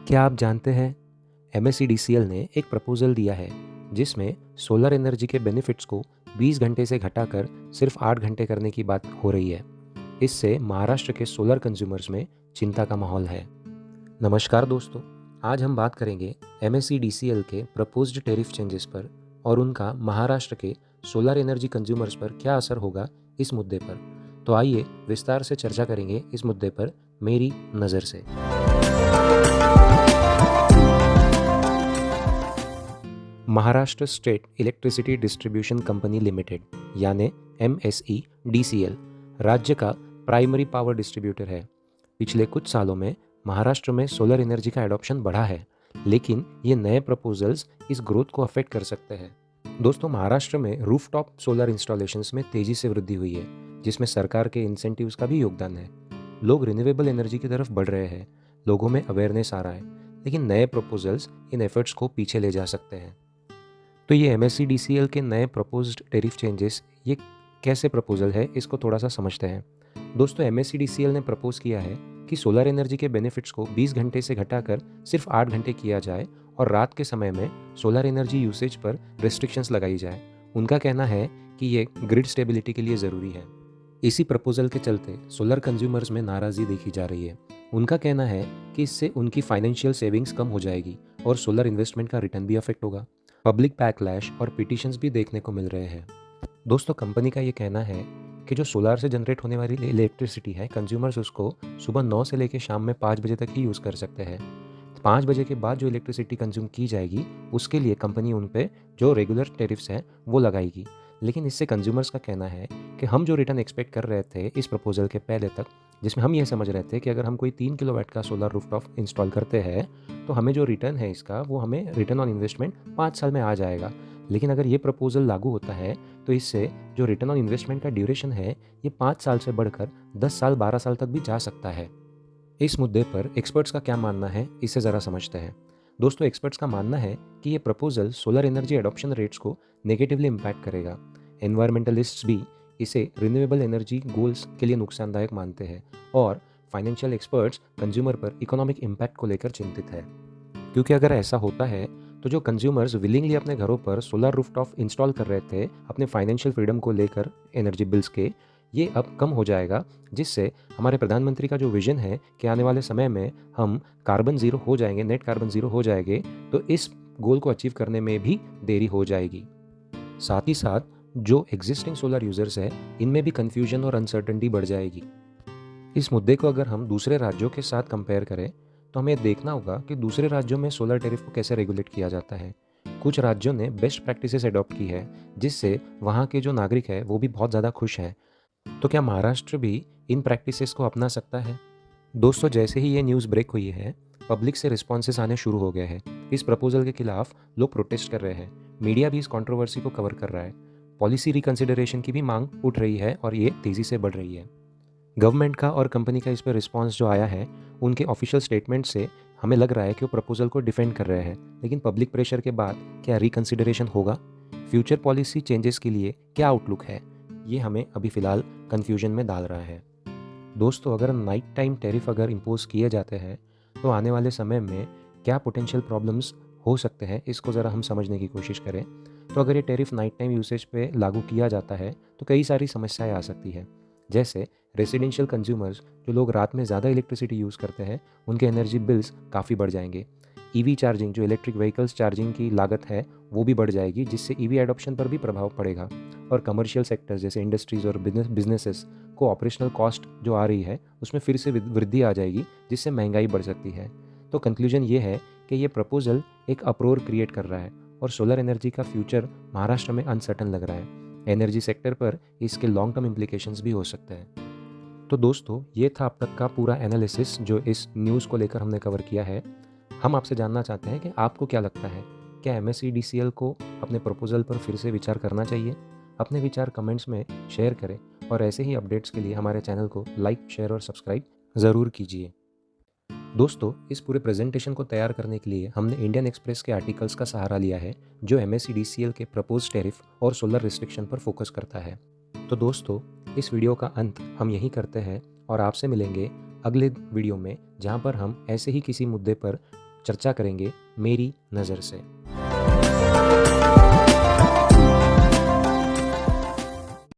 क्या आप जानते हैं MSEDCL ने एक प्रपोजल दिया है जिसमें सोलर एनर्जी के बेनिफिट्स को 20 घंटे से घटाकर सिर्फ 8 घंटे करने की बात हो रही है। इससे महाराष्ट्र के सोलर कंज्यूमर्स में चिंता का माहौल है। नमस्कार दोस्तों, आज हम बात करेंगे MSEDCL के प्रपोज्ड टेरिफ चेंजेस पर और उनका महाराष्ट्र के सोलर एनर्जी कंज्यूमर्स पर क्या असर होगा इस मुद्दे पर। तो आइए विस्तार से चर्चा करेंगे इस मुद्दे पर मेरी नज़र से। Maharashtra state electricity distribution company limited यानी MSEDCL राज्य का प्राइमरी पावर डिस्ट्रीब्यूटर है। पिछले कुछ सालों में महाराष्ट्र में सोलर एनर्जी का एडॉप्शन बढ़ा है, लेकिन ये नए प्रपोजल्स इस ग्रोथ को अफेक्ट कर सकते हैं। दोस्तों, महाराष्ट्र में रूफटॉप सोलर इंस्टॉलेशंस में तेजी से वृद्धि हुई है, जिसमें सरकार के इंसेंटिव्स का भी योगदान है। लोग रिन्यूएबल एनर्जी की तरफ बढ़ रहे हैं, लोगों में अवेयरनेस आ रहा है, लेकिन नए प्रपोजल्स इन एफर्ट्स को पीछे ले जा सकते हैं। तो ये MSEDCL के नए प्रपोज्ड टेरिफ चेंजेस ये कैसे प्रपोजल है, इसको थोड़ा सा समझते हैं। दोस्तों, MSEDCL ने प्रपोज किया है कि सोलर एनर्जी के बेनिफिट्स को 20 घंटे से घटाकर सिर्फ 8 घंटे किया जाए और रात के समय में सोलर एनर्जी यूसेज पर रेस्ट्रिक्शंस लगाई जाए। उनका कहना है कि ये ग्रिड स्टेबिलिटी के लिए ज़रूरी है। इसी प्रपोजल के चलते सोलर कंज्यूमर्स में नाराज़गी देखी जा रही है। उनका कहना है कि इससे उनकी फाइनेंशियल सेविंग्स कम हो जाएगी और सोलर इन्वेस्टमेंट का रिटर्न भी अफेक्ट होगा। पब्लिक बैकलैश और पिटिशंस भी देखने को मिल रहे हैं। दोस्तों, कंपनी का ये कहना है कि जो सोलार से जनरेट होने वाली इलेक्ट्रिसिटी है, कंज्यूमर्स उसको सुबह 9 से लेकर शाम में 5 बजे तक ही यूज़ कर सकते हैं। 5 बजे के बाद जो इलेक्ट्रिसिटी कंज्यूम की जाएगी उसके लिए कंपनी उन पे जो रेगुलर टेरिफ्स हैं वो लगाएगी। लेकिन इससे कंज्यूमर्स का कहना है कि हम जो रिटर्न एक्सपेक्ट कर रहे थे इस प्रपोजल के पहले तक, जिसमें हम ये समझ रहे थे कि अगर हम कोई 3 किलोवाट का सोलर रूफटॉप इंस्टॉल करते हैं तो हमें जो रिटर्न है इसका वो हमें रिटर्न ऑन इन्वेस्टमेंट 5 साल में आ जाएगा। लेकिन अगर ये प्रपोजल लागू होता है तो इससे जो रिटर्न ऑन इन्वेस्टमेंट का ड्यूरेशन है ये 5 साल से बढ़कर 10 साल 12 साल तक भी जा सकता है। इस मुद्दे पर एक्सपर्ट्स का क्या मानना है, इसे ज़रा समझते हैं। दोस्तों, एक्सपर्ट्स का मानना है कि ये proposal solar energy adoption rates को नेगेटिवली इम्पैक्ट करेगा। एनवायरमेंटलिस्ट्स भी इसे रिन्यूएबल एनर्जी गोल्स के लिए नुकसानदायक मानते हैं और फाइनेंशियल एक्सपर्ट्स कंज्यूमर पर इकोनॉमिक इम्पैक्ट को लेकर चिंतित है। क्योंकि अगर ऐसा होता है तो जो कंज्यूमर्स विलिंगली अपने घरों पर सोलर रूफटॉप इंस्टॉल कर रहे थे अपने फाइनेंशियल फ्रीडम को लेकर एनर्जी बिल्स के, ये अब कम हो जाएगा, जिससे हमारे प्रधानमंत्री का जो विजन है कि आने वाले समय में हम कार्बन ज़ीरो हो जाएंगे, नेट कार्बन ज़ीरो हो जाएंगे, तो इस गोल को अचीव करने में भी देरी हो जाएगी। साथ ही साथ जो एग्जिस्टिंग सोलर यूजर्स है इनमें भी कन्फ्यूजन और अनसर्टेनिटी बढ़ जाएगी। इस मुद्दे को अगर हम दूसरे राज्यों के साथ कंपेयर करें तो हमें देखना होगा कि दूसरे राज्यों में सोलर टेरिफ को कैसे रेगुलेट किया जाता है। कुछ राज्यों ने बेस्ट प्रैक्टिसेस अडॉप्ट की है, जिससे वहाँ के जो नागरिक है वो भी बहुत ज़्यादा खुश हैं। तो क्या महाराष्ट्र भी इन प्रैक्टिसेस को अपना सकता है? दोस्तों, जैसे ही ये न्यूज़ ब्रेक हुई है, पब्लिक से रिस्पॉन्सेस आने शुरू हो गए हैं। इस प्रपोजल के खिलाफ लोग प्रोटेस्ट कर रहे हैं। मीडिया भी इस कंट्रोवर्सी को कवर कर रहा है। पॉलिसी रिकंसिडरेशन की भी मांग उठ रही है और ये तेज़ी से बढ़ रही है। गवर्नमेंट का और कंपनी का इस पर रिस्पांस जो आया है, उनके ऑफिशियल स्टेटमेंट से हमें लग रहा है कि वो प्रपोजल को डिफेंड कर रहे हैं। लेकिन पब्लिक प्रेशर के बाद क्या रिकंसिडरेशन होगा? फ्यूचर पॉलिसी चेंजेस के लिए क्या आउटलुक है? ये हमें अभी फ़िलहाल कन्फ्यूजन में डाल रहा है। दोस्तों, अगर नाइट टाइम टैरिफ अगर इम्पोज किए जाते हैं तो आने वाले समय में क्या पोटेंशियल प्रॉब्लम्स हो सकते हैं, इसको ज़रा हम समझने की कोशिश करें। तो अगर ये टैरिफ नाइट टाइम यूसेज पे लागू किया जाता है तो कई सारी समस्याएं आ सकती है। जैसे रेसिडेंशियल कंज्यूमर्स, जो लोग रात में ज़्यादा इलेक्ट्रिसिटी यूज़ करते हैं, उनके एनर्जी बिल्स काफ़ी बढ़ जाएंगे। EV चार्जिंग, जो इलेक्ट्रिक व्हीकल्स चार्जिंग की लागत है वो भी बढ़ जाएगी, जिससे EV एडॉप्शन पर भी प्रभाव पड़ेगा। और कमर्शियल सेक्टर्स जैसे इंडस्ट्रीज़ और बिजनेसेस को ऑपरेशनल कॉस्ट जो आ रही है उसमें फिर से वृद्धि आ जाएगी, जिससे महंगाई बढ़ सकती है। तो कंक्लूजन ये है कि ये प्रपोजल एक अप्रोर क्रिएट कर रहा है और सोलर एनर्जी का फ्यूचर महाराष्ट्र में अनसर्टन लग रहा है। एनर्जी सेक्टर पर इसके लॉन्ग टर्म इम्प्लीकेशंस भी हो सकते हैं। तो दोस्तों, ये था अब तक का पूरा एनालिसिस जो इस न्यूज़ को लेकर हमने कवर किया है। हम आपसे जानना चाहते हैं कि आपको क्या लगता है, क्या MSEDCL को अपने प्रपोजल पर फिर से विचार करना चाहिए? अपने विचार कमेंट्स में शेयर करें और ऐसे ही अपडेट्स के लिए हमारे चैनल को लाइक, शेयर और सब्सक्राइब ज़रूर कीजिए। दोस्तों, इस पूरे प्रेजेंटेशन को तैयार करने के लिए हमने इंडियन एक्सप्रेस के आर्टिकल्स का सहारा लिया है, जो MSEDCL के प्रपोज टेरिफ और सोलर रिस्ट्रिक्शन पर फोकस करता है। तो दोस्तों, इस वीडियो का अंत हम यहीं करते हैं और आपसे मिलेंगे अगले वीडियो में, जहां पर हम ऐसे ही किसी मुद्दे पर चर्चा करेंगे मेरी नज़र से।